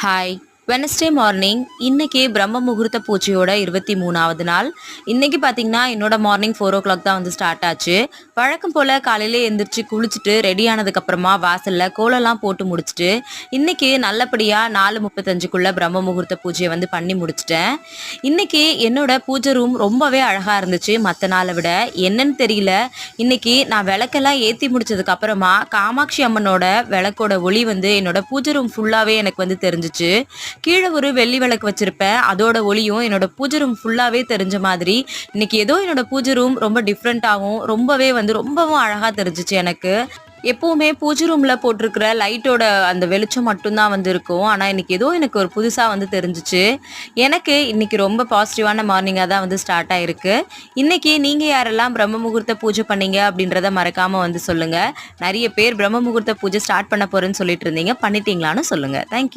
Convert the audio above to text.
Hi. Wednesday morning இன்னைக்கு பிரம்ம முகூர்த்த பூஜையோட 23வது நாள். இன்னைக்கு பார்த்தீங்கன்னா, என்னோட மார்னிங் 4:00 தான் வந்து ஸ்டார்ட் ஆச்சு. வழக்கம் போல காலையிலே எந்திரிச்சு குளிச்சுட்டு ரெடி ஆனதுக்கப்புறமா வாசல்ல கோலம்லாம் போட்டு முடிச்சுட்டு, இன்னைக்கு நல்லபடியா 4:35க்குள்ள பிரம்ம முகூர்த்த பூஜைய வந்து பண்ணி முடிச்சுட்டேன். இன்னைக்கு என்னோட பூஜை ரூம் ரொம்பவே அழகா இருந்துச்சு மத்த நாள விட. என்னன்னு தெரியல, இன்னைக்கு நான் விளக்கெல்லாம் ஏத்தி முடிச்சதுக்கு அப்புறமா காமாட்சி அம்மனோட விளக்கோட ஒளி வந்து என்னோட பூஜை ரூம் ஃபுல்லாவே எனக்கு வந்து தெரிஞ்சுச்சு. கீழே ஒரு வெள்ளி விளக்கு வச்சிருப்பேன். அதோட ஒளியும் என்னோட பூஜை ரூம் ஃபுல்லாவே தெரிஞ்ச மாதிரி, இன்னைக்கு ஏதோ என்னோட பூஜை ரூம் ரொம்ப டிஃப்ரெண்ட்டாவும், ரொம்பவும் அழகா தெரிஞ்சுச்சு எனக்கு. எப்பவுமே பூஜை ரூம்ல போட்டிருக்கிற லைட்டோட அந்த வெளிச்சம் மட்டும் தான் வந்து இருக்கும். ஆனா இன்னைக்கு ஏதோ எனக்கு ஒரு புதுசா வந்து தெரிஞ்சுச்சு. எனக்கு இன்னைக்கு ரொம்ப பாசிட்டிவான மார்னிங்கா தான் வந்து ஸ்டார்ட் ஆயிருக்கு. இன்னைக்கு நீங்க யாரெல்லாம் பிரம்ம முகூர்த்த பூஜை பண்ணீங்க அப்படின்றத மறக்காம வந்து சொல்லுங்க. நிறைய பேர் பிரம்ம முகூர்த்த பூஜை ஸ்டார்ட் பண்ண போறேன்னு சொல்லிட்டு இருந்தீங்க. பண்ணிட்டீங்களான்னு சொல்லுங்க. தேங்க்